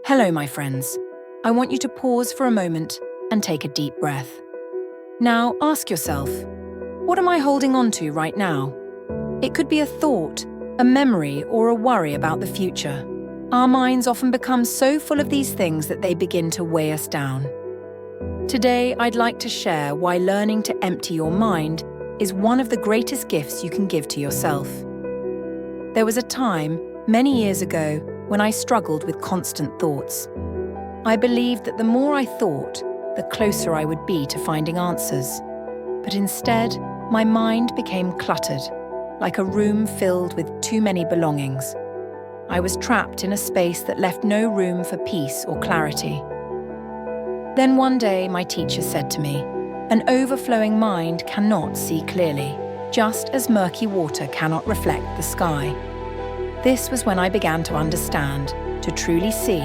Hello, my friends. I want you to pause for a moment and take a deep breath. Now, ask yourself, what am I holding on to right now? It could be a thought, a memory, or a worry about the future. Our minds often become so full of these things that they begin to weigh us down. Today, I'd like to share why learning to empty your mind is one of the greatest gifts you can give to yourself. There was a time, many years ago, when I struggled with constant thoughts. I believed that the more I thought, the closer I would be to finding answers. But instead, my mind became cluttered, like a room filled with too many belongings. I was trapped in a space that left no room for peace or clarity. Then one day, my teacher said to me, "An overflowing mind cannot see clearly, just as murky water cannot reflect the sky." This was when I began to understand, to truly see,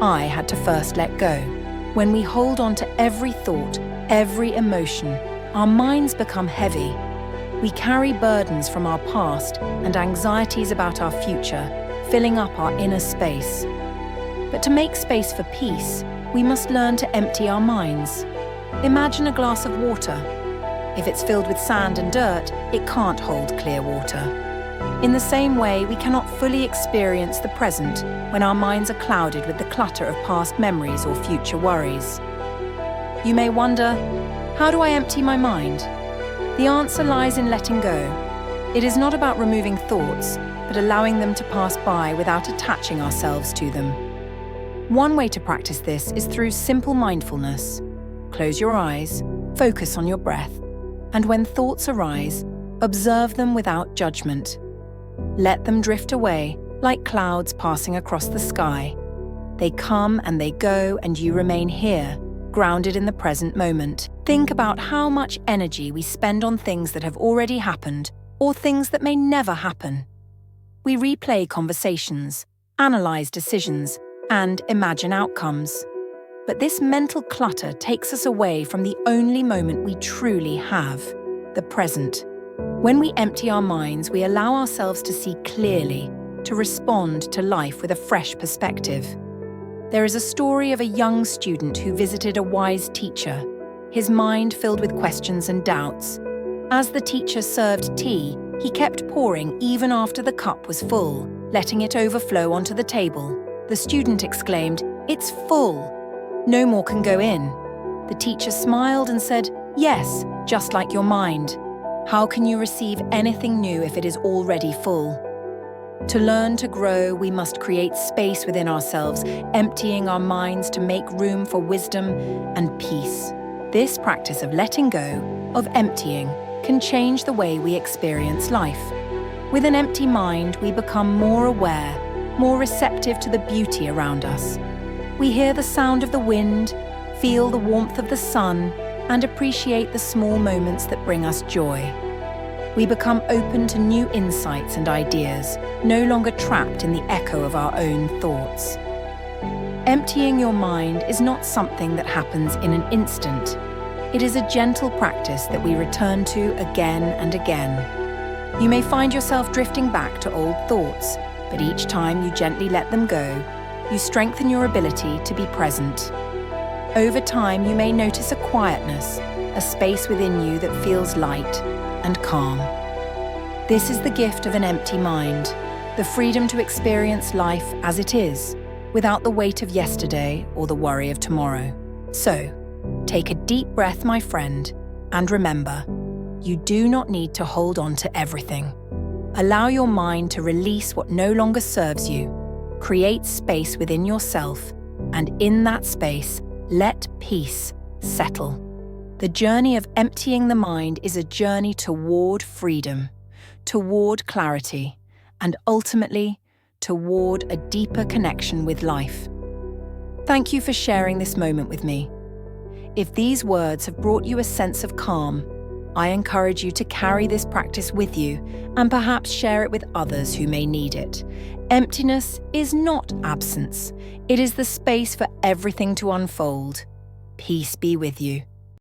I had to first let go. When we hold on to every thought, every emotion, our minds become heavy. We carry burdens from our past and anxieties about our future, filling up our inner space. But to make space for peace, we must learn to empty our minds. Imagine a glass of water. If it's filled with sand and dirt, it can't hold clear water. In the same way, we cannot fully experience the present when our minds are clouded with the clutter of past memories or future worries. You may wonder, how do I empty my mind? The answer lies in letting go. It is not about removing thoughts, but allowing them to pass by without attaching ourselves to them. One way to practice this is through simple mindfulness. Close your eyes, focus on your breath, and when thoughts arise, observe them without judgment. Let them drift away like clouds passing across the sky. They come and they go, and you remain here, grounded in the present moment. Think about how much energy we spend on things that have already happened or things that may never happen. We replay conversations, analyze decisions, and imagine outcomes. But this mental clutter takes us away from the only moment we truly have, the present. When we empty our minds, we allow ourselves to see clearly, to respond to life with a fresh perspective. There is a story of a young student who visited a wise teacher, his mind filled with questions and doubts. As the teacher served tea, he kept pouring even after the cup was full, letting it overflow onto the table. The student exclaimed, "It's full. No more can go in." The teacher smiled and said, "Yes, just like your mind. How can you receive anything new if it is already full?" To learn to grow, we must create space within ourselves, emptying our minds to make room for wisdom and peace. This practice of letting go, of emptying, can change the way we experience life. With an empty mind, we become more aware, more receptive to the beauty around us. We hear the sound of the wind, feel the warmth of the sun, and appreciate the small moments that bring us joy. We become open to new insights and ideas, no longer trapped in the echo of our own thoughts. Emptying your mind is not something that happens in an instant. It is a gentle practice that we return to again and again. You may find yourself drifting back to old thoughts, but each time you gently let them go, you strengthen your ability to be present. Over time, you may notice a quietness, a space within you that feels light and calm. This is the gift of an empty mind, the freedom to experience life as it is, without the weight of yesterday or the worry of tomorrow. So, take a deep breath, my friend, and remember, you do not need to hold on to everything. Allow your mind to release what no longer serves you. Create space within yourself, and in that space, let peace settle. The journey of emptying the mind is a journey toward freedom, toward clarity, and ultimately, toward a deeper connection with life. Thank you for sharing this moment with me. If these words have brought you a sense of calm, I encourage you to carry this practice with you and perhaps share it with others who may need it. Emptiness is not absence. It is the space for everything to unfold. Peace be with you.